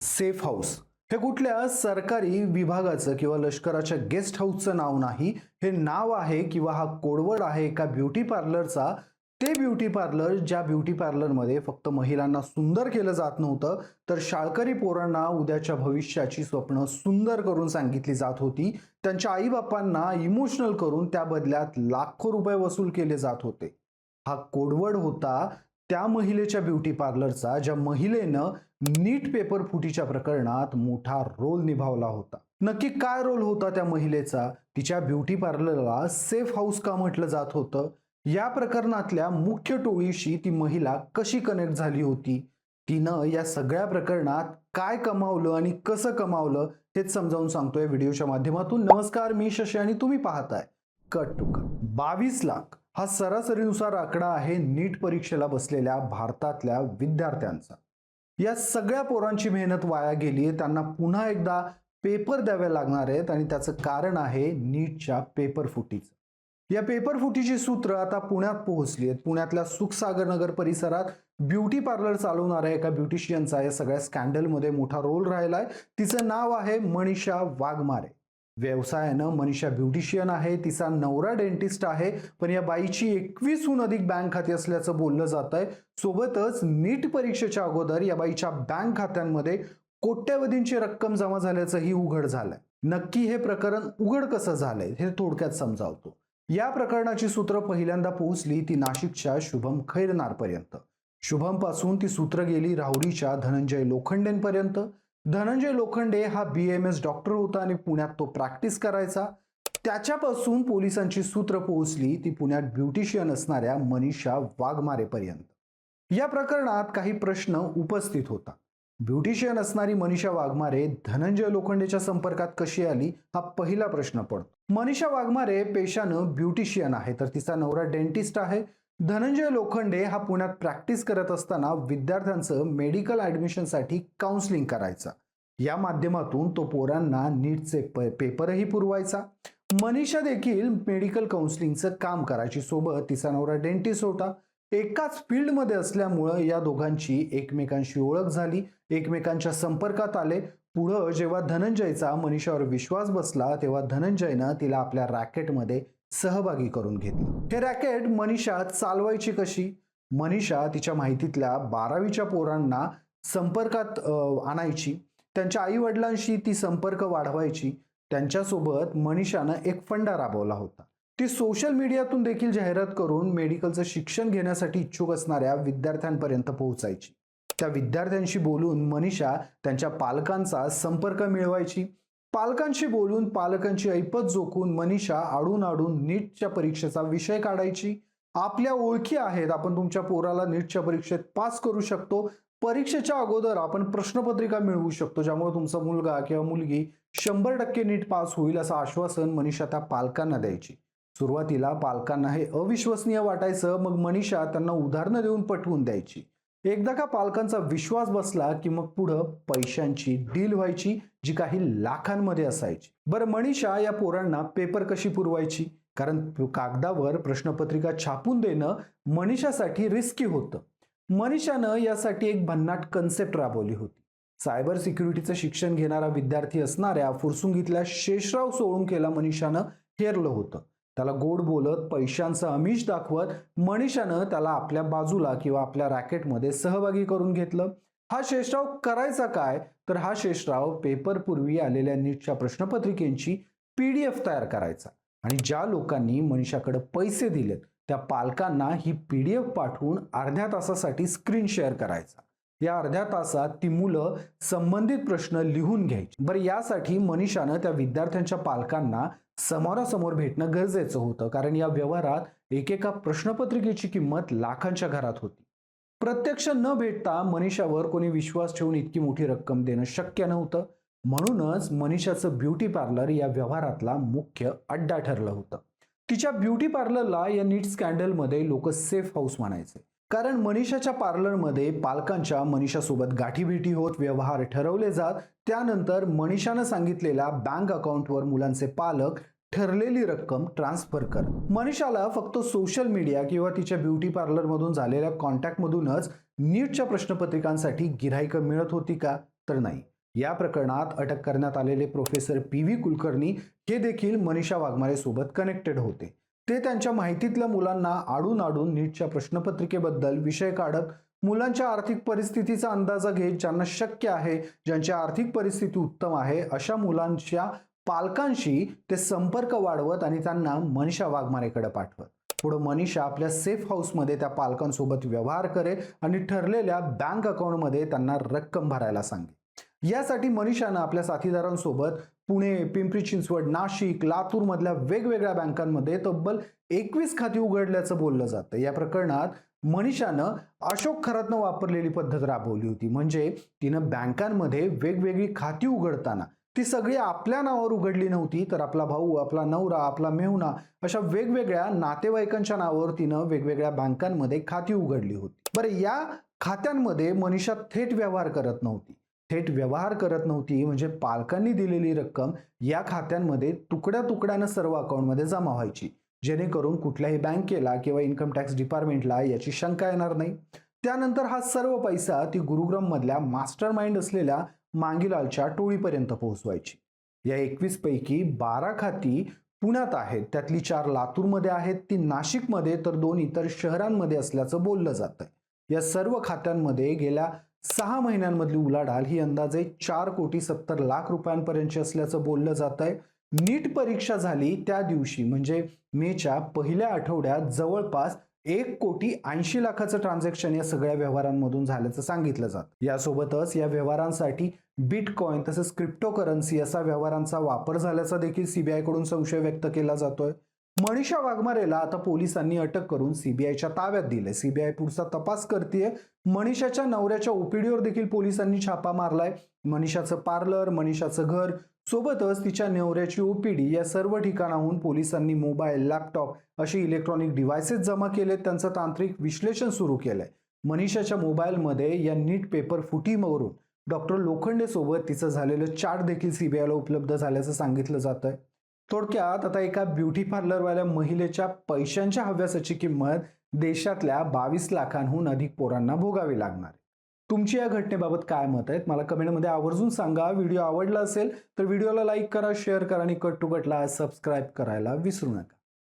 Safe house हे कुठल्या सरकारी विभागाचं किंवा लष्कराच्या गेस्ट हाऊसचं नाव नाही. हे नाव आहे किंवा हा कोडवर्ड आहे एका ब्युटी पार्लरचा. ते ब्युटी पार्लर ज्या ब्युटी पार्लरमध्ये फक्त महिलांना सुंदर केलं जात नव्हतं, तर शाळकरी पोरांना उद्याच्या भविष्याची स्वप्न सुंदर करून सांगितली जात होती. त्यांच्या आईबापांना इमोशनल करून त्या बदल्यात लाखो रुपये वसूल केले जात होते. हा कोडवर्ड होता त्या महिलेच्या ब्युटी पार्लरचा, ज्या महिलेनं नीट पेपर फुटीच्या प्रकरणात मोठा रोल निभावला होता. नक्की काय रोल होता त्या महिलेचा? तिच्या ब्युटी पार्लरला सेफ हाऊस का म्हटलं जात होतं? या प्रकरणातल्या मुख्य टोळीशी ती महिला कशी कनेक्ट झाली होती? तिनं या सगळ्या प्रकरणात काय कमावलं आणि कसं कमावलं हेच समजावून सांगतोय व्हिडिओच्या माध्यमातून. नमस्कार, मी शशी आणि तुम्ही पाहताय कट टू कट. 22 लाख हा सरासरीनुसार आकडा आहे नीट परीक्षेला बसलेल्या भारतातल्या विद्यार्थ्यांचा. या सगळ्या पोरांची मेहनत वाया गेली, त्यांना पुन्हा एकदा पेपर द्यावे लागणार आहेत आणि त्याचं कारण आहे नीटच्या पेपर फुटीचं. या पेपर फुटीची सूत्र आता पुण्यात पोहोचली आहेत. पुण्यातल्या सुखसागर नगर परिसरात ब्युटी पार्लर चालवणाऱ्या एका ब्युटिशियनचा या सगळ्या स्कॅन्डलमध्ये मोठा रोल राहिलाय. तिचं नाव आहे मनीषा वाघमारे. व्यवसायानं मनीषा ब्युटिशियन आहे, तिचा नवरा डेंटिस्ट आहे, पण या बाईची 21हून अधिक बँक खाती असल्याचं बोललं जात आहे. सोबतच नीट परीक्षेच्या अगोदर या बाईच्या बँक खात्यांमध्ये कोट्यवधींची रक्कम जमा झाल्याचंही उघड झालंय. नक्की हे प्रकरण उघड कसं झालंय हे थोडक्यात समजावतो. या प्रकरणाची सूत्र पहिल्यांदा पोहोचली ती नाशिकच्या शुभम खैरनार पर्यंत. शुभम पासून ती सूत्र गेली राहुरीच्या धनंजय लोखंडेंपर्यंत. धनंजय लोखंडे हा BAMS डॉक्टर होता आणि पुण्यात तो प्रॅक्टिस करायचा. त्याच्यापासून पोलिसांची सूत्र पोहोचली ती पुण्यात ब्युटिशियन असणाऱ्या मनीषा वाघमारेपर्यंत. या प्रकरणात काही प्रश्न उपस्थित होता. ब्युटिशियन असणारी मनीषा वाघमारे धनंजय लोखंडेच्या संपर्कात कशी आली हा पहिला प्रश्न पडतो. मनीषा वाघमारे पेशानं ब्युटिशियन आहे, तर तिचा नवरा डेंटिस्ट आहे. धनंजय लोखंडे हा पुण्यात प्रॅक्टिस करत असताना विद्यार्थ्यांचं मेडिकल ऍडमिशनसाठी काउन्सिलिंग करायचा. या माध्यमातून तो पोरांना नीटचे पेपरही पुरवायचा. मनीषा देखील मेडिकल काउन्सिलिंगचं काम करायची. सोबत तिचा नवरा डेंटिस्ट होता. एकाच फील्डमध्ये असल्यामुळं या दोघांची एकमेकांशी ओळख झाली, एकमेकांच्या संपर्कात आले. पुढं जेव्हा धनंजयचा मनीषावर विश्वास बसला तेव्हा धनंजयनं तिला आपल्या रॅकेटमध्ये सहभागी करून घेतलं. हे रॅकेट मनीषा चालवायची कशी? मनीषा तिच्या माहितीतल्या 12वीच्या पोरांना संपर्कात आणायची. त्यांच्या आई वडिलांशी ती संपर्क वाढवायची. त्यांच्यासोबत मनीषानं एक फंडा राबवला होता. ती सोशल मीडियातून देखील जाहिरात करून मेडिकलचं शिक्षण घेण्यासाठी इच्छुक असणाऱ्या विद्यार्थ्यांपर्यंत पोहोचायची. त्या विद्यार्थ्यांशी बोलून मनीषा त्यांच्या पालकांचा संपर्क मिळवायची. पालकांशी बोलून पालकांची ऐपत जोखून मनीषा आडून आडून नीटच्या परीक्षेचा विषय काढायची. आपल्या ओळखी आहेत, आपण तुमच्या पोराला नीटच्या परीक्षेत पास करू शकतो, परीक्षेच्या अगोदर आपण प्रश्नपत्रिका मिळवू शकतो ज्यामुळे तुमचा मुलगा किंवा मुलगी 100% नीट पास होईल, असं आश्वासन मनीषा त्या पालकांना द्यायची. सुरुवातीला पालकांना हे अविश्वसनीय वाटायचं, मग मनीषा त्यांना उदाहरणं देऊन पटवून द्यायची. एकदा का पालकांचा विश्वास बसला की मग पुढं पैशांची डील व्हायची, जी काही लाखांमध्ये असायची. बरं, मनीषा या पोरांना पेपर कशी पुरवायची? कारण कागदावर प्रश्नपत्रिका छापून देणं मनीषासाठी रिस्की होतं. मनीषानं यासाठी एक भन्नाट कन्सेप्ट राबवली होती. सायबर सिक्युरिटीचं शिक्षण घेणारा विद्यार्थी असणाऱ्या फुरसुंगीतल्या शेषराव सोळुंकेला मनीषानं हेरलं होतं. त्याला गोड बोलत पैशांचं आमिष दाखवत मनीषानं त्याला आपल्या बाजूला किंवा आपल्या रॅकेटमध्ये सहभागी करून घेतलं. हा शेषराव करायचा काय? तर हा शेषराव पेपरपूर्वी आलेल्या नीटच्या प्रश्नपत्रिकेची PDF तयार करायचा आणि ज्या लोकांनी मनीषाकडे पैसे दिलेत त्या पालकांना ही PDF पाठवून अर्ध्या तासासाठी स्क्रीन शेअर करायचा. या अर्ध्या तासात ती मुलं संबंधित प्रश्न लिहून घ्यायची. बरं, यासाठी मनीषानं त्या विद्यार्थ्यांच्या पालकांना समोरासमोर भेटणं गरजेचं होतं, कारण या व्यवहारात एकेका प्रश्नपत्रिकेची किंमत लाखांच्या घरात होती. प्रत्यक्ष न भेटता मनीषावर कोणी विश्वास ठेवून इतकी मोठी रक्कम देणं शक्य नव्हतं. म्हणूनच मनीषाचं ब्युटी पार्लर या व्यवहारातला मुख्य अड्डा ठरलं होतं. तिच्या ब्युटी पार्लरला या नीट स्कॅन्डलमध्ये लोक सेफ हाऊस म्हणायचे, कारण मनीषाच्या पार्लरमध्ये पालकांच्या मनीषासोबत गाठीभेटी होत, व्यवहार ठरवले जात. त्यानंतर मनीषानं सांगितलेल्या बँक अकाउंटवर मुलांचे पालक ठरलेली रक्कम ट्रान्सफर कर. मनीषाला फक्त सोशल मीडिया किंवा तिच्या ब्युटी पार्लरमधून झालेल्या कॉन्टॅक्टमधूनच नीटच्या प्रश्नपत्रिकांसाठी गिऱ्हाईकं मिळत होती का? तर नाही. या प्रकरणात अटक करण्यात आलेले प्रोफेसर PV कुलकर्णी हे देखील मनीषा वाघमारे सोबत कनेक्टेड होते. ते त्यांच्या माहितीतल्या मुलांना आडून नीटच्या प्रश्नपत्रिकेबद्दल विषय काढत मुलांच्या आर्थिक परिस्थितीचा अंदाजा घेत ज्यांना शक्य आहे, ज्यांची आर्थिक परिस्थिती उत्तम आहे, अशा मुलांच्या पालकांशी ते संपर्क वाढवत आणि त्यांना मनीषा वाघमारेकडे पाठवत. पुढे मनीषा आपल्या सेफ हाऊसमध्ये त्या पालकांसोबत व्यवहार करे आणि ठरलेल्या बँक अकाउंटमध्ये त्यांना रक्कम भरायला सांगे. यासाठी मनीषानं आपल्या साथीदारांसोबत पुणे, पिंपरी चिंचवड, नाशिक, लातूर मधल्या वेगवेगळ्या बँकांमध्ये तब्बल 21 खाती उघडल्याचं बोललं जातं. या प्रकरणात मनीषानं अशोक खरातनं वापरलेली पद्धत राबवली होती. म्हणजे तिनं बँकांमध्ये वेगवेगळी खाती उघडताना ती सगळी आपल्या नावावर उघडली नव्हती, तर आपला भाऊ, आपला नवरा, आपला मेहुणा अशा वेगवेगळ्या नातेवाईकांच्या नावावर तिनं वेगवेगळ्या बँकांमध्ये खाती उघडली होती. बरं, या खात्यांमध्ये मनीषा थेट व्यवहार करत नव्हती. म्हणजे पालकांनी दिलेली रक्कम या खात्यांमध्ये तुकड्या तुकड्यानं सर्व अकाउंटमध्ये जमा व्हायची, जेणेकरून कुठल्याही बँकेला किंवा इन्कम टॅक्स डिपार्टमेंटला याची शंका येणार नाही. त्यानंतर हा सर्व पैसा ती गुरुग्राम मधल्या मास्टर माइंड असलेल्या मांगीलालच्या टोळीपर्यंत पोहोचवायची. या 21 पैकी 12 खाती पुण्यात आहेत, त्यातली 4 लातूरमध्ये आहेत, ती नाशिकमध्ये तर 2 इतर शहरांमध्ये असल्याचं बोललं जातंय. या सर्व खात्यांमध्ये गेल्या 6 महिन्यांमधली उलाढाल ही अंदाजे 4,70,00,000 रुपयांपर्यंतची असल्याचं बोललं जात आहे. नीट परीक्षा झाली त्या दिवशी म्हणजे मेच्या पहिल्या आठवड्यात जवळपास 1,80,00,000चं ट्रान्झॅक्शन या सगळ्या व्यवहारांमधून झाल्याचं सांगितलं जातं. यासोबतच या व्यवहारांसाठी बिटकॉइन तसंच क्रिप्टोकरन्सी असा व्यवहारांचा वापर झाल्याचा देखील CBI कडून संशय व्यक्त केला जातोय. मनीषा वाघमारेला आता पोलिसांनी अटक करून CBIच्या ताब्यात दिले. CBI पुढचा तपास करतेय. मनीषाच्या नवऱ्याच्या ओपीडीवर देखील पोलिसांनी छापा मारलाय. मनीषाचं पार्लर, मनीषाचं घर सोबतच तिच्या नवऱ्याची OPD या सर्व ठिकाणाहून पोलिसांनी मोबाईल, लॅपटॉप अशी इलेक्ट्रॉनिक डिव्हाइसेस जमा केलेत. त्यांचं तांत्रिक विश्लेषण सुरू केलंय. मनीषाच्या मोबाईलमध्ये या नीट पेपर फुटीवरून डॉक्टर लोखंडे सोबत तिचं झालेलं चॅट देखील CBIला उपलब्ध झाल्याचं सांगितलं जातंय. थोडक्यात आता एका ब्युटी पार्लरवाल्या महिलेच्या पैशांच्या हव्यासाची किंमत देशातल्या 22 लाखांहून अधिक पोरांना भोगावी लागणार. तुमची या घटनेबाबत काय मत आहेत मला कमेंटमध्ये आवर्जून सांगा. व्हिडिओ आवडला असेल तर व्हिडिओला लाईक करा, शेअर करा आणि कट टू कटला सबस्क्राईब करायला विसरू नका.